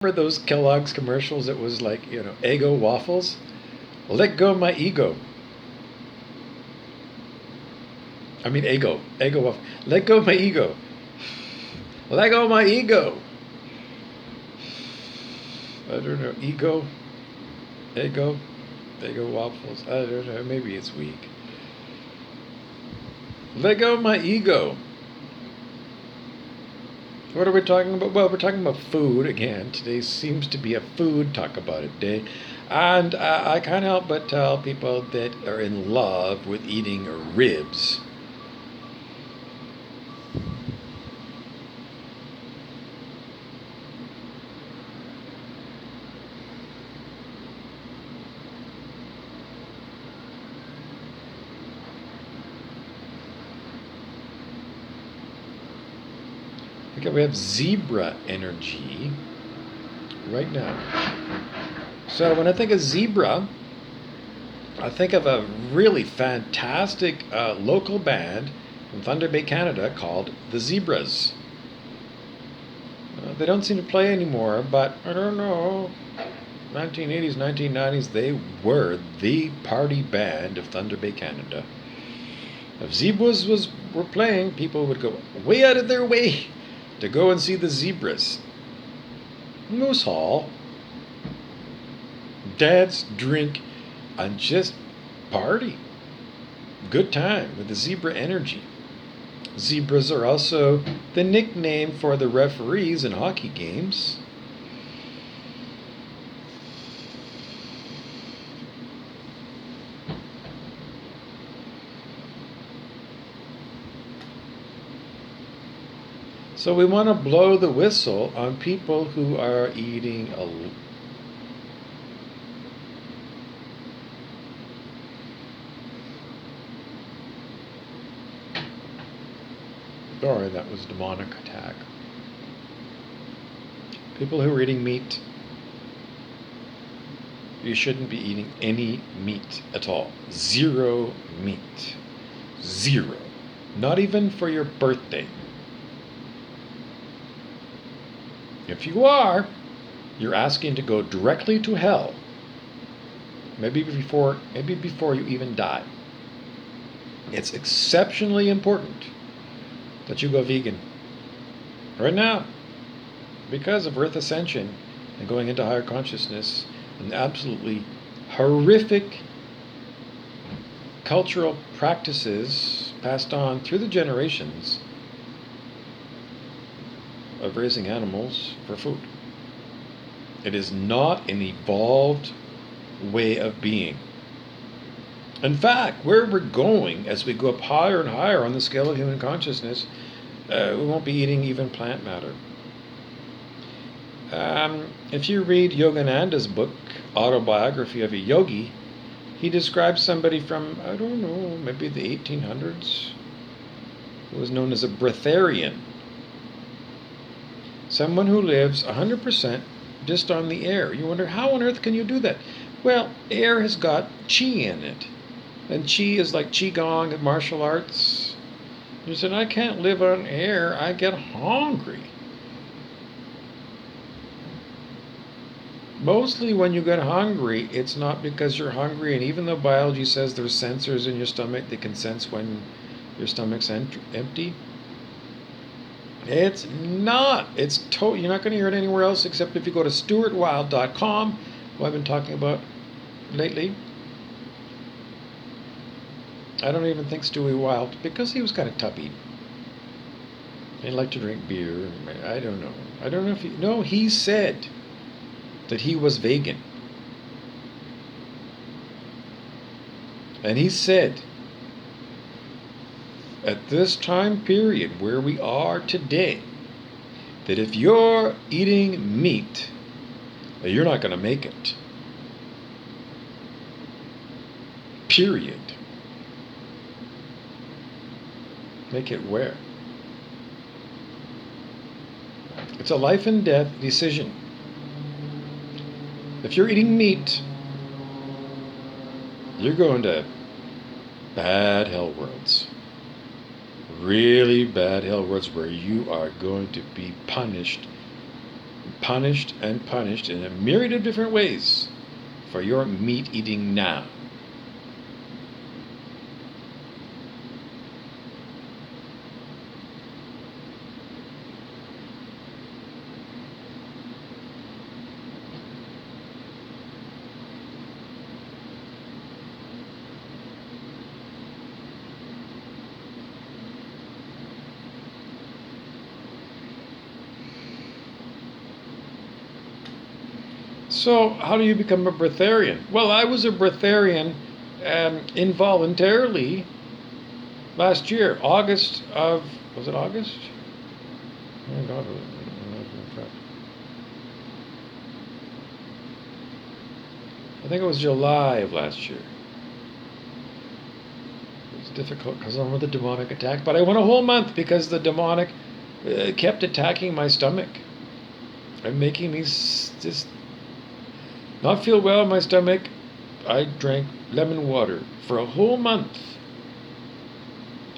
Remember those Kellogg's commercials? It was like, Eggo waffles. Let go of my ego. I mean, Eggo waffle. Let go of my ego. Let go of my ego. I don't know. Eggo, Eggo waffles. I don't know. Maybe it's weak. Let go of my ego. What are we talking about? Well, we're talking about food again. Today seems to be a food talk about it day. And I can't help but tell people that are in love with eating ribs. Okay, we have zebra energy right now. So when I think of zebra, I think of a really fantastic local band from Thunder Bay, Canada called the Zebras. They don't seem to play anymore, but I don't know. 1980s, 1990s, they were the party band of Thunder Bay, Canada. If Zebras were playing, people would go way out of their way to go and see the Zebras. Moose Hall. Dance, drink, and just party. Good time with the zebra energy. Zebras are also the nickname for the referees in hockey games. So we want to blow the whistle on people who are eating Sorry, that was demonic attack. People who are eating meat, you shouldn't be eating any meat at all. Zero meat. Zero. Not even for your birthday. If you are, you're asking to go directly to hell. Maybe before you even die. It's exceptionally important that you go vegan right now because of Earth Ascension and going into higher consciousness and absolutely horrific cultural practices passed on through the generations of raising animals for food. It is not an evolved way of being. In fact, where we're going as we go up higher and higher on the scale of human consciousness, we won't be eating even plant matter. If you read Yogananda's book, Autobiography of a Yogi, he describes somebody from, I don't know, maybe the 1800s, who was known as a breatharian. Someone who lives 100% just on the air. You wonder, how on earth can you do that? Well, air has got chi in it. And chi is like qigong and martial arts. You said, I can't live on air. I get hungry. Mostly when you get hungry, it's not because you're hungry. And even though biology says there's sensors in your stomach that can sense when your stomach's empty, it's not. You're not going to hear it anywhere else except if you go to stuartwild.com, who I've been talking about lately. I don't even think Stewie Wild, because he was kind of tubby. He liked to drink beer. I don't know. I don't know if he... No, he said that he was vegan. And he said, at this time period where we are today, that if you're eating meat, you're not going to make it. Period. Make it where? It's a life and death decision. If you're eating meat, you're going to bad hell worlds. Really bad hell worlds where you are going to be punished punished and punished in a myriad of different ways for your meat eating now. So, how do you become a breatharian? Well, I was a breatharian involuntarily last year, August of, was it August? Oh God, I think it was July of last year. It was difficult because of the demonic attack, but I went a whole month because the demonic kept attacking my stomach and making me just not feel well in my stomach. I drank lemon water for a whole month.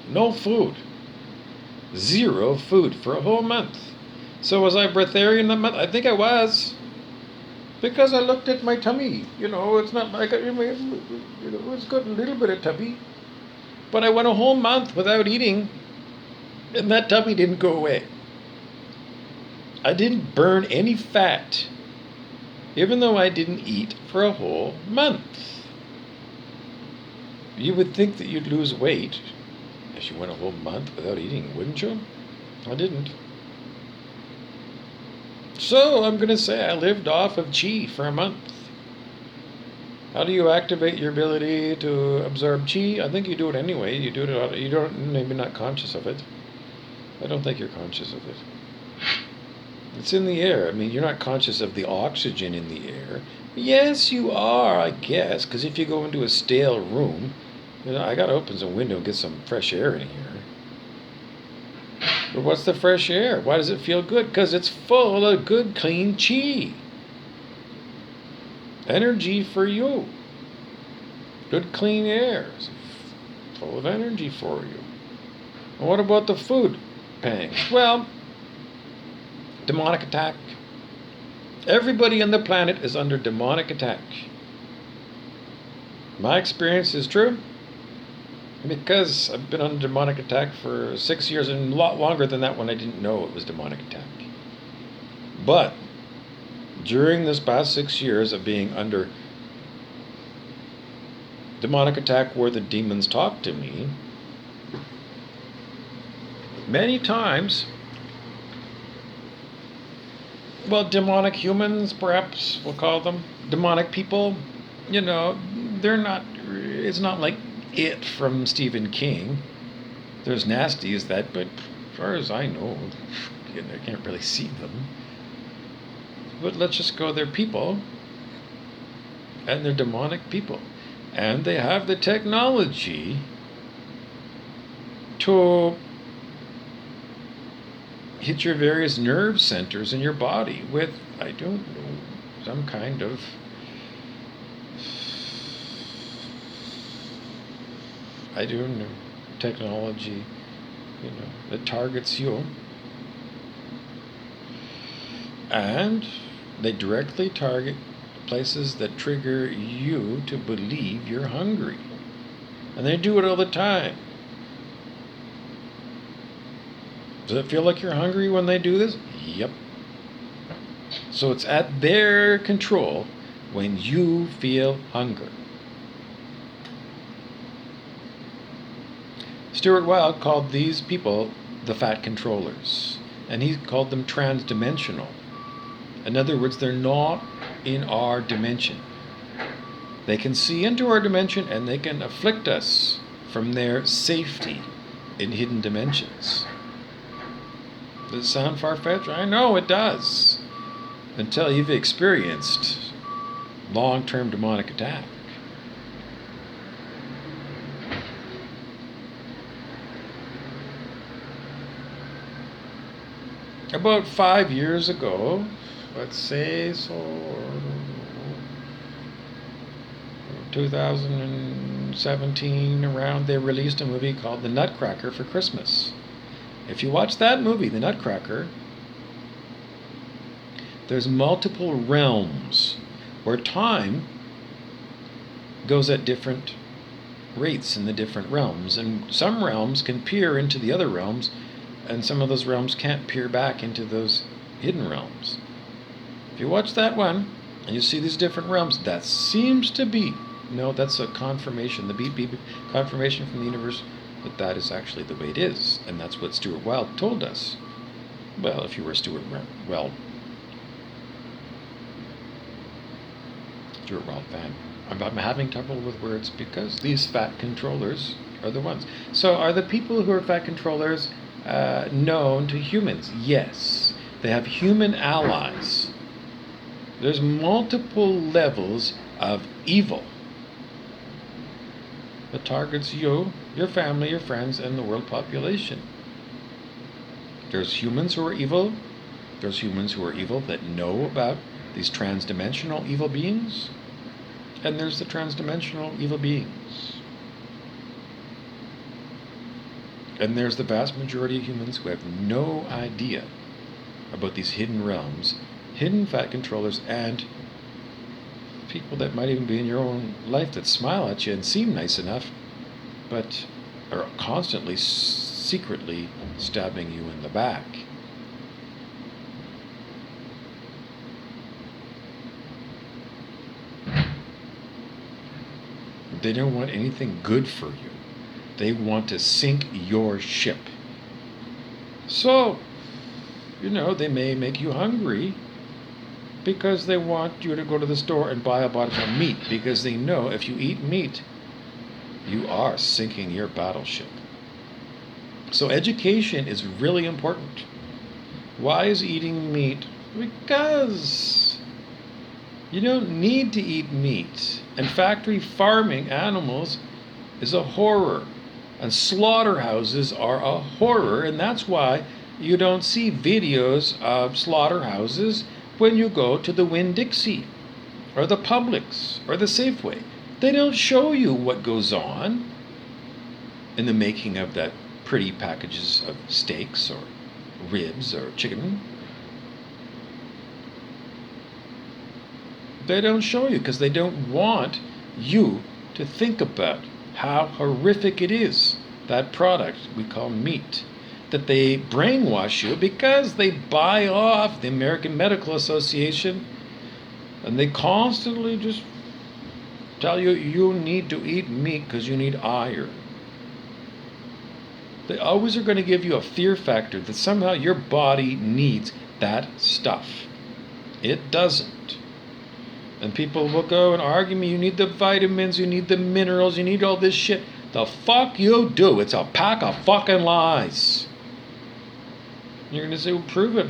No food. Zero food for a whole month. So was I breatharian that month? I think I was. Because I looked at my tummy. It's not like it's got a little bit of tummy. But I went a whole month without eating, and that tummy didn't go away. I didn't burn any fat, even though I didn't eat for a whole month. You would think that you'd lose weight if you went a whole month without eating, wouldn't you? I didn't. So I'm going to say I lived off of chi for a month. How do you activate your ability to absorb chi? I think you do it anyway. You do it. You don't, maybe not conscious of it. I don't think you're conscious of it. It's in the air. I mean, you're not conscious of the oxygen in the air. Yes, you are, I guess, because if you go into a stale room, I got to open some window and get some fresh air in here. But what's the fresh air? Why does it feel good? Because it's full of good, clean chi. Energy for you. Good, clean air. It's full of energy for you. And what about the food pangs? Well, demonic attack. Everybody on the planet is under demonic attack. My experience is true because I've been under demonic attack for 6 years, and a lot longer than that when I didn't know it was demonic attack. But during this past 6 years of being under demonic attack where the demons talk to me, many times, well, demonic humans, perhaps we'll call them, demonic people, they're not, it's not like It from Stephen King. They're as nasty as that, but as far as I know, I can't really see them. But let's just go, they're people, and they're demonic people. And they have the technology to hit your various nerve centers in your body with, I don't know, some kind of technology, that targets you. And they directly target places that trigger you to believe you're hungry. And they do it all the time. Does it feel like you're hungry when they do this? Yep. So it's at their control when you feel hunger. Stuart Wilde called these people the fat controllers, and he called them transdimensional. In other words, they're not in our dimension. They can see into our dimension and they can afflict us from their safety in hidden dimensions. Does it sound far-fetched? I know it does, until you've experienced long-term demonic attack. About 5 years ago, let's say, 2017 around, they released a movie called The Nutcracker for Christmas. If you watch that movie, The Nutcracker, There's multiple realms where time goes at different rates in the different realms, and some realms can peer into the other realms, and some of those realms can't peer back into those hidden realms. If you watch that one and you see these different realms, that seems to be, no, that's a confirmation, the beep beep confirmation from the universe that is actually the way it is, and that's what Stuart Wilde told us. Well, if you were Stuart Wilde fan. I'm having trouble with words because these fat controllers are the ones. So are the people who are fat controllers known to humans? Yes. They have human allies. There's multiple levels of evil that targets you, your family, your friends, and the world population. There's humans who are evil. There's humans who are evil that know about these transdimensional evil beings. And there's the transdimensional evil beings. And there's the vast majority of humans who have no idea about these hidden realms, hidden fat controllers, and people that might even be in your own life that smile at you and seem nice enough, but are constantly, secretly stabbing you in the back. They don't want anything good for you. They want to sink your ship. So, they may make you hungry because they want you to go to the store and buy a bunch of meat, because they know if you eat meat, you are sinking your battleship. So education is really important. Why is eating meat? Because you don't need to eat meat. And factory farming animals is a horror. And slaughterhouses are a horror. And that's why you don't see videos of slaughterhouses when you go to the Winn, Dixie, or the Publix, or the Safeway. They don't show you what goes on in the making of that pretty packages of steaks or ribs or chicken. They don't show you because they don't want you to think about how horrific it is, that product we call meat, that they brainwash you because they buy off the American Medical Association, and they constantly just tell you you need to eat meat because you need iron. They always are going to give you a fear factor that somehow your body needs that stuff. It doesn't. And people will go and argue me, you need the vitamins, you need the minerals, you need all this shit. The fuck you do. It's a pack of fucking lies. You're going to say, well, prove it.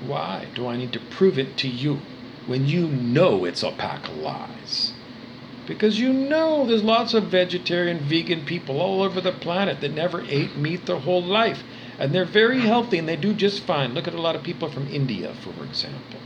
Why do I need to prove it to you when you know it's a pack of lies? Because there's lots of vegetarian, vegan people all over the planet that never ate meat their whole life. And they're very healthy and they do just fine. Look at a lot of people from India, for example.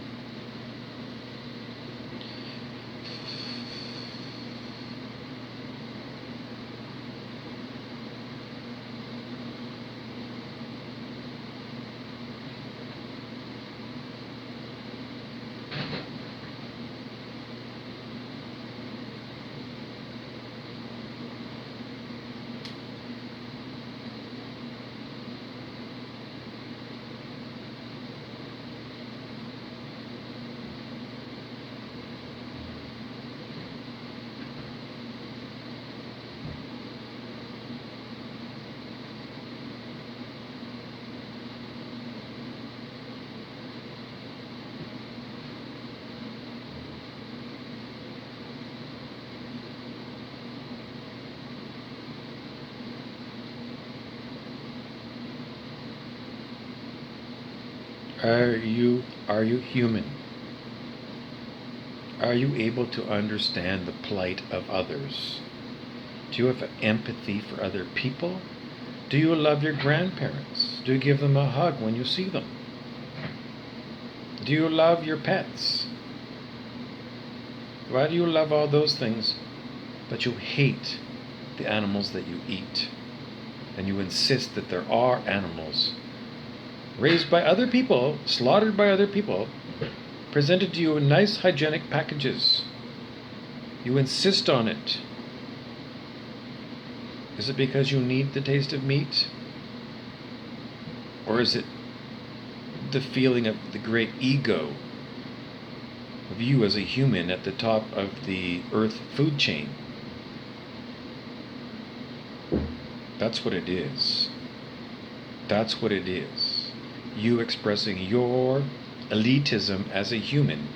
Are you human? Are you able to understand the plight of others? Do you have empathy for other people? Do you love your grandparents? Do you give them a hug when you see them? Do you love your pets? Why do you love all those things, but you hate the animals that you eat? And you insist that there are animals raised by other people, slaughtered by other people, presented to you in nice hygienic packages. You insist on it. Is it because you need the taste of meat? Or is it the feeling of the great ego of you as a human at the top of the earth food chain? That's what it is. That's what it is. You expressing your elitism as a human,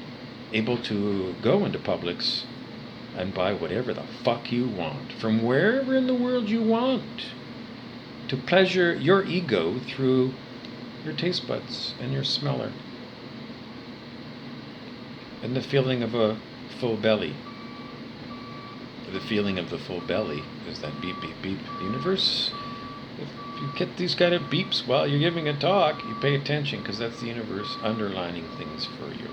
able to go into Publix and buy whatever the fuck you want, from wherever in the world you want, to pleasure your ego through your taste buds and your smeller. And the feeling of a full belly. The feeling of the full belly is that beep, beep, beep. Universe, if you get these kind of beeps while you're giving a talk, you pay attention, because that's the universe underlining things for you.